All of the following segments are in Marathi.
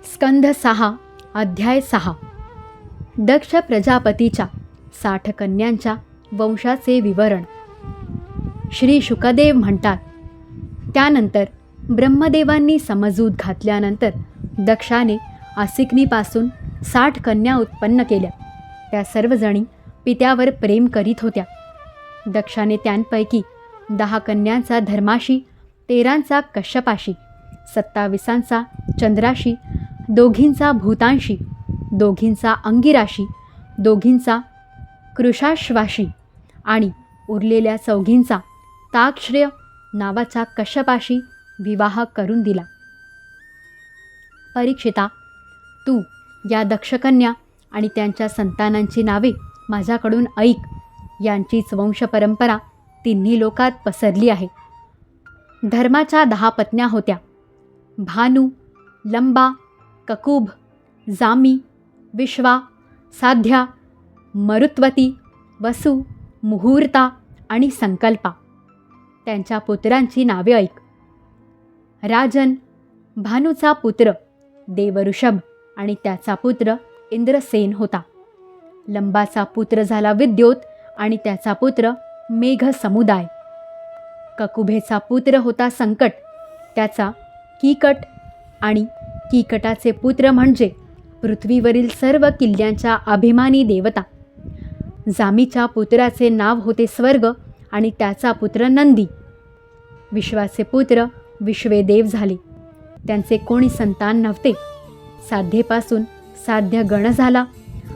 स्कंध 6 अध्याय 6 दक्ष प्रजापतीच्या 60 कन्यांच्या वंशाचे विवरण. श्री शुकदेव म्हणतात, त्यानंतर ब्रह्मदेवांनी समजूत घातल्यानंतर दक्षाने आसिकनीपासून 60 कन्या उत्पन्न केल्या. त्या सर्वजणी पित्यावर प्रेम करीत होत्या. दक्षाने त्यांपैकी 10 कन्यांचा धर्माशी, 13 कश्यपाशी, 27 चंद्राशी, 2 भूतांशी, 2 अंगिराशी, 2 कृशाश्वाशी आणि उरलेल्या 4 ताक्षश्रेय नावाच्या कश्यपाशी विवाह करून दिला. परीक्षिता, तू या दक्षकन्या आणि त्यांच्या संतानांची नावे माझ्याकडून ऐक. यांचीच वंशपरंपरा तिन्ही लोकात पसरली आहे. धर्माच्या 10 पत्न्या होत्या. भानू, लंबा, ककुभ, जामी, विश्वा, साध्या, मरुत्वती, वसु, मुहूर्ता आणि संकल्पा. त्यांच्या पुत्रांची नावे ऐक. राजन, भानूचा पुत्र देवऋषभ आणि त्याचा पुत्र इंद्रसेन होता. लंबाचा पुत्र झाला विद्योत आणि त्याचा पुत्र मेघसमुदाय. ककुभेचा पुत्र होता संकट, त्याचा कीकट आणि कीकटाचे पुत्र म्हणजे पृथ्वीवरील सर्व किल्ल्यांच्या अभिमानी देवता. जामीच्या पुत्राचे नाव होते स्वर्ग आणि त्याचा पुत्र नंदी. विश्वाचे पुत्र विश्वेदेव झाले. त्यांचे कोणी संतान नव्हते. साध्येपासून साध्य गण झाला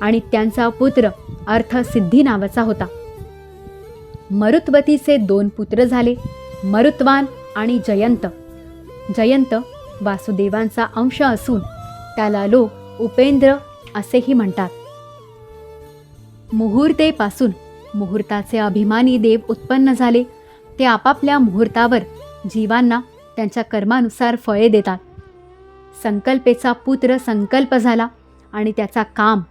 आणि त्यांचा पुत्र अर्थसिद्धी नावाचा होता. मरुत्वतीचे 2 पुत्र झाले, मरुत्वान आणि जयंत. जयंत वासुदेवांचा अंश असून त्याला लोक उपेंद्र असेही म्हणतात. मुहूर्तेपासून मुहूर्ताचे अभिमानी देव उत्पन्न झाले. ते आपापल्या मुहूर्तावर जीवांना त्यांच्या कर्मानुसार फळे देतात. संकल्पेचा पुत्र संकल्प झाला आणि त्याचा काम.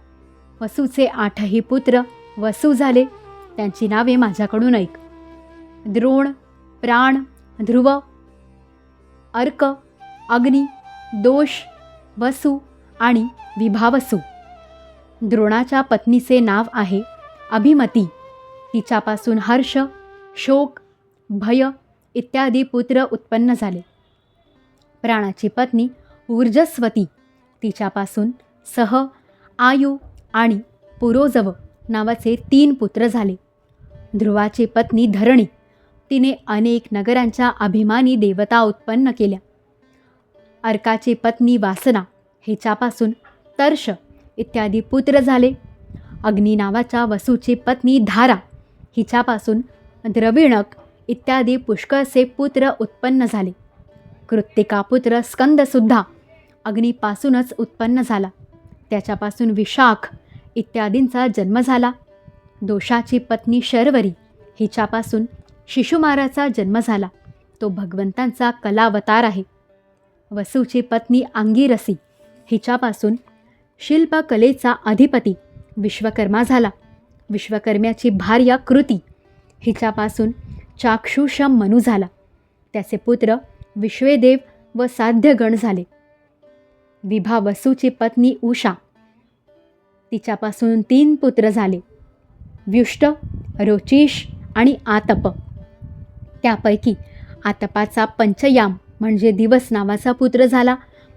वसूचे 8ही पुत्र वसू झाले. त्यांची नावे माझ्याकडून ऐक. द्रोण, प्राण, ध्रुव, अर्क, अग्नी, दोष, वसु आणि विभावसु. द्रोणाच्या पत्नीचे नाव आहे अभिमती. तिच्यापासून हर्ष, शोक, भय इत्यादी पुत्र उत्पन्न झाले. प्राणाची पत्नी ऊर्जस्वती. तिच्यापासून सह, आयु आणि पुरोजव नावाचे 3 पुत्र झाले. ध्रुवाची पत्नी धरणी. तिने अनेक नगरांच्या अभिमानी देवता उत्पन्न केल्या. अर्काची पत्नी वासना. हिच्यापासून तर्ष इत्यादी पुत्र झाले. अग्नी नावाच्या वसूची पत्नी धारा. हिच्यापासून द्रविणक इत्यादी पुष्कळसे पुत्र उत्पन्न झाले. कृत्तिका पुत्र स्कंदसुद्धा अग्नीपासूनच उत्पन्न झाला. त्याच्यापासून विशाख इत्यादींचा जन्म झाला. दोषाची पत्नी शर्वरी. हिच्यापासून शिशुमाराचा जन्म झाला. तो भगवंतांचा कलावतार आहे. वसूची पत्नी अंगिरसी. हिच्यापासून शिल्पकलेचा अधिपती विश्वकर्मा झाला. विश्वकर्म्याची भार्या कृती. हिच्यापासून चाक्षुषम मनू झाला. त्याचे पुत्र विश्वेदेव व साध्यगण झाले. विभा वसूची पत्नी उषा. तिच्यापासून 3 पुत्र झाले, व्युष्ट, रोचिष आणि आतप. त्यापैकी आतपाचा पंचयाम म्हणजे दिवस नावाचा पुत्र झाला.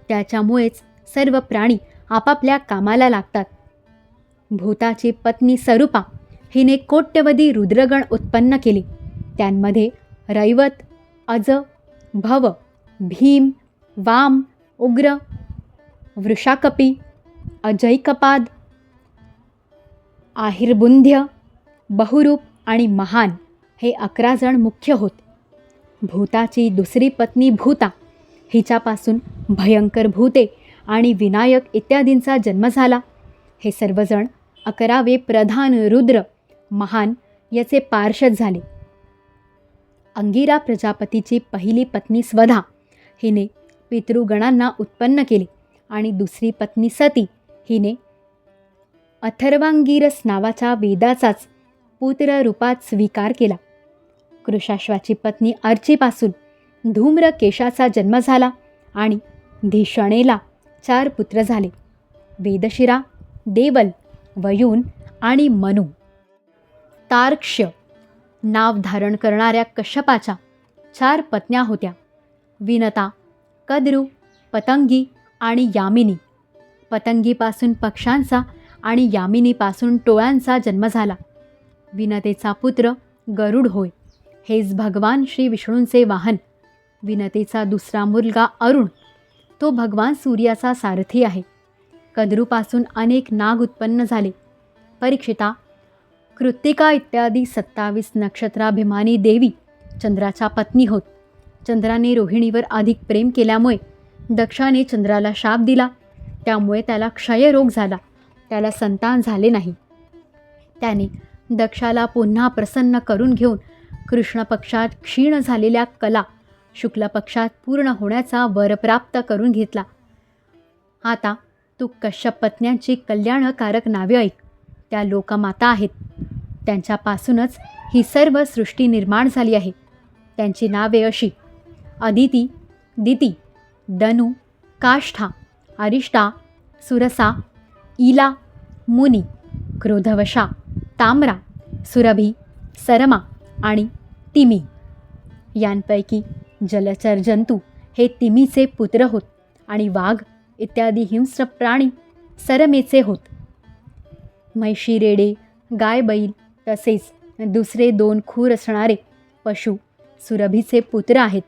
त्याच्यामुळेच सर्व प्राणी आपापल्या कामाला लागतात. भूताची पत्नी सरूपा. हिने कोट्यवधी रुद्रगण उत्पन्न केले. त्यांमध्ये रैवत, अज, भव, भीम, वाम, उग्र, वृषाकपी, अजैकपाद, आहिर्बुंध्य, बहुरूप आणि महान हे 11 जण मुख्य होत. भूताची दुसरी पत्नी भूता. हिच्यापासून भयंकर भूते आणि विनायक इत्यादींचा जन्म झाला. हे सर्वजण 11वे प्रधान रुद्र महान याचे पार्षद झाले. अंगिरा प्रजापतीची पहिली पत्नी स्वधा. हिने पितृगणांना उत्पन्न केले आणि दुसरी पत्नी सती. हिने अथर्वांगिरस नावाच्या वेदाचाच पुत्र रूपात स्वीकार केला. कृशाश्वाची पत्नी अर्चीपासून धूम्रकेशाचा जन्म झाला आणि धिषणेला 4 पुत्र झाले. वेदशिरा, देवल, वयून आणि मनु. तार्क्ष्य नाव धारण करणाऱ्या कश्यपाच्या 4 पत्न्या होत्या. विनता, कद्रू, पतंगी आणि यामिनी. पतंगीपासून पक्ष्यांचा आणि यामिनीपासून टोळांचा जन्म झाला. विनतेचा पुत्र गरुड होय. हेच भगवान श्री विष्णूंचे वाहन. विनतेचा दुसरा मुलगा अरुण, तो भगवान सूर्याचा सारथी आहे. कद्रूपासून अनेक नाग उत्पन्न झाले. परीक्षिता, कृत्तिका इत्यादी 27 नक्षत्राभिमानी देवी चंद्राच्या पत्नी होत. चंद्राने रोहिणीवर अधिक प्रेम केल्यामुळे दक्षाने चंद्राला शाप दिला. त्यामुळे त्याला क्षयरोग झाला. त्याला संतान झाले नाही. त्याने दक्षाला पुन्हा प्रसन्न करून घेऊन कृष्ण पक्षात क्षीण झालेल्या कला शुक्ल पक्षात पूर्ण होण्याचा वर प्राप्त करून घेतला. आता तू कश्यप पत्न्यांची कल्याणकारक नावे ऐक. त्या लोकमाता आहेत. त्यांच्यापासूनच ही सर्व सृष्टी निर्माण झाली आहे. त्यांची नावे अशी: अदिती, दिती, दनु, काष्ठा, अरिष्टा, सुरसा, ईला, मुनी, क्रोधवशा, ताम्रा, सुरभी, सरमा आणि तिमी. यांपैकी जलचर जंतू हे तिमीचे पुत्र होत आणि वाघ इत्यादी हिंस्र प्राणी सरमेचे होत. म्हैशी, रेडे, गाय, बैल तसेच दुसरे 2 खूर असणारे पशु सुरभीचे पुत्र आहेत.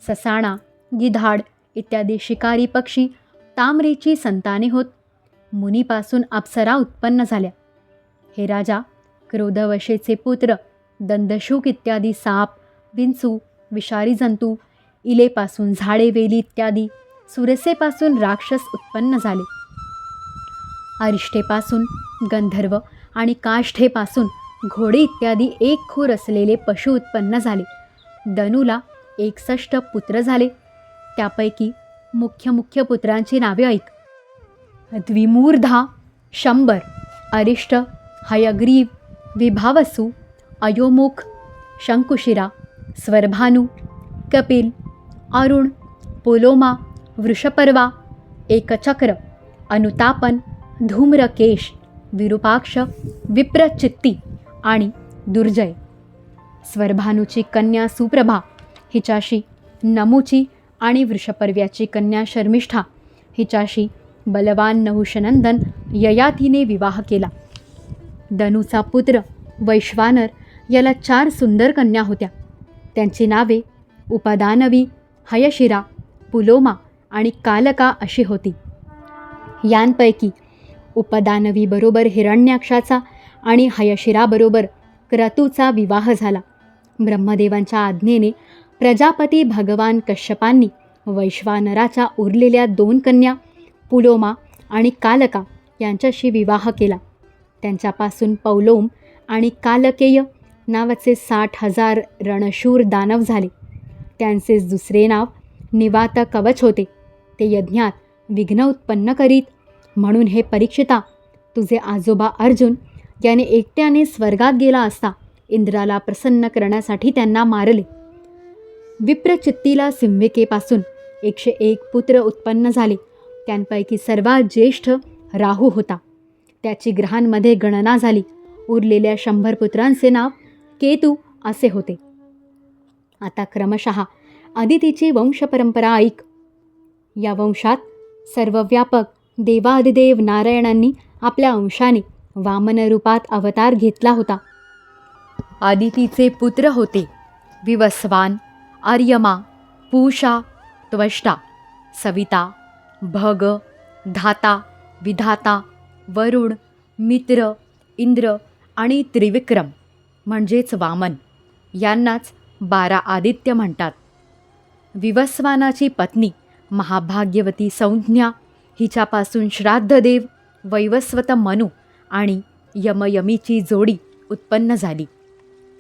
ससाणा, गिधाड इत्यादी शिकारी पक्षी तामरेची संताने होत. मुनीपासून अप्सरा उत्पन्न झाल्या. हे राजा, क्रोधवशेचे पुत्र दंदशुक इत्यादी साप, विंचू, विषारी जंतू, इलेपासून झाडे, वेली इत्यादी, सुरसेपासून राक्षस उत्पन्न झाले. अरिष्टेपासून गंधर्व आणि काष्ठेपासून घोडे इत्यादी 1 खूर असलेले पशु उत्पन्न झाले. दनुला 61 पुत्र झाले. त्यापैकी मुख्य पुत्रांची नावे ऐक: द्विमूर्धा, शंबर, अरिष्ट, हयग्रीव, विभावसु, अयोमुख, शंकुशिरा, स्वरभानु, कपिल, अरुण, पुलोमा, वृषपर्वा, एकचक्र, अनुतापन, धूम्रकेश, विरूपाक्ष, विप्रचित्ती आणि दुर्जय. स्वरभानुची कन्या सुप्रभा हिच्याशी नमुची आणि वृषपर्व्याची कन्या शर्मिष्ठा हिच्याशी बलवान नहुषनंदन ययातीने विवाह केला. दनुचा पुत्र वैश्वानर याला 4 सुंदर कन्या होत्या. त्यांची नावे उपदानवी, हयशिरा, पुलोमा आणि कालका अशी होती. यांपैकी उपदानवीबरोबर हिरण्याक्षाचा आणि हयशिराबरोबर क्रतूचा विवाह झाला. ब्रह्मदेवांच्या आज्ञेने प्रजापती भगवान कश्यपांनी वैश्वानराच्या उरलेल्या 2 कन्या पुलोमा आणि कालका यांच्याशी विवाह केला. त्यांच्यापासून पौलोम आणि कालकेय नावाचे 60,000 रणशूर दानव झाले. त्यांचेच दुसरे नाव निवात कवच होते. ते यज्ञात विघ्न उत्पन्न करीत. म्हणून हे परीक्षिता, तुझे आजोबा अर्जुन याने एकट्याने स्वर्गात गेला असता इंद्राला प्रसन्न करण्यासाठी त्यांना मारले. विप्रचित्तीला सिंहिकेपासून 101 पुत्र उत्पन्न झाले. त्यांपैकी सर्वात ज्येष्ठ राहू होता. त्याची ग्रहांमध्ये गणना झाली. उरलेल्या 100 पुत्रांचे नाव केतू असे होते. आता क्रमशः अदितीची वंशपरंपरा ऐक. या वंशात सर्वव्यापक देवादिदेव नारायणांनी आपल्या अंशाने वामन रूपात अवतार घेतला होता. अदितीचे पुत्र होते विवस्वान, आर्यमा, पूषा, त्वष्टा, सविता, भग, धाता, विधाता, वरुण, मित्र, इंद्र आणि त्रिविक्रम म्हणजेच वामन. यांनाच 12 आदित्य म्हणतात. विवस्वानाची पत्नी महाभाग्यवती संज्ञा हिच्यापासून श्राद्धदेव वैवस्वत मनु आणि यमयमीची जोडी उत्पन्न झाली.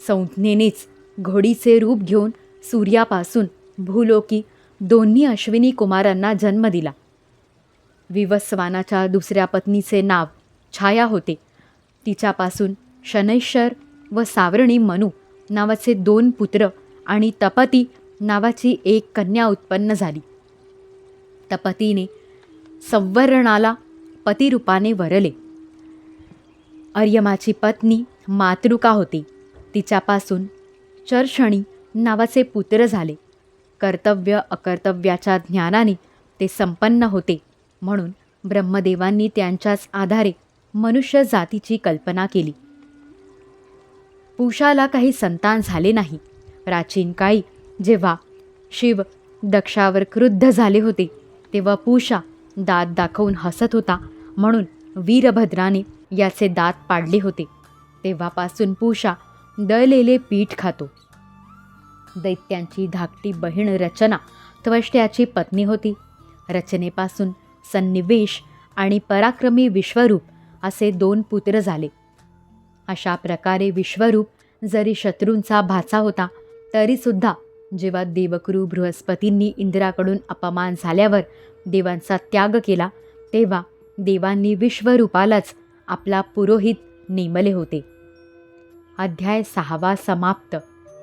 संज्ञेनेच घोडीचे रूप घेऊन सूर्यापासून भूलोकी दोन्ही अश्विनी कुमारांना जन्म दिला. विवस्वानाच्या दुसऱ्या पत्नीचे नाव छाया होते. तिच्यापासून शनैश्वर व सावरणी मनु नावाचे 2 पुत्र आणि तपती नावाची 1 कन्या उत्पन्न झाली. तपतीने संवरणाला पतिरूपाने वरले. अर्यमाची पत्नी मातृका होती. तिच्यापासून चर्षणी नावाचे पुत्र झाले. कर्तव्य अकर्तव्याच्या ज्ञानाने ते संपन्न होते, म्हणून ब्रह्मदेवांनी त्यांच्याच आधारे मनुष्य जातीची कल्पना केली. पूषाला काही संतान झाले नाही. प्राचीन काळी जेव्हा शिव दक्षावर क्रुद्ध झाले होते, तेव्हा पूषा दात दाखवून हसत होता, म्हणून वीरभद्राने याचे दात पाडले होते. तेव्हापासून पूषा दळलेले पीठ खातो. दैत्यांची धाकटी बहीण रचना त्वष्ट्याची पत्नी होती. रचनेपासून सन्निवेश आणि पराक्रमी विश्वरूप असे 2 पुत्र झाले. अशा प्रकारे विश्वरूप जरी शत्रूंचा भाचा होता, तरीसुद्धा जेव्हा देवकुरु बृहस्पतींनी इंद्राकडून अपमान झाल्यावर देवांचा त्याग केला, तेव्हा देवांनी विश्वरूपालाच आपला पुरोहित नेमले होते. अध्याय 6 समाप्त.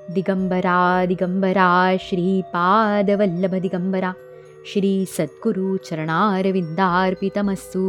दिगंबरा दिगंबरा श्रीपादवल्लभ दिगंबरा. श्री सद्गुरु चरणारविंदार्पितमस्तु.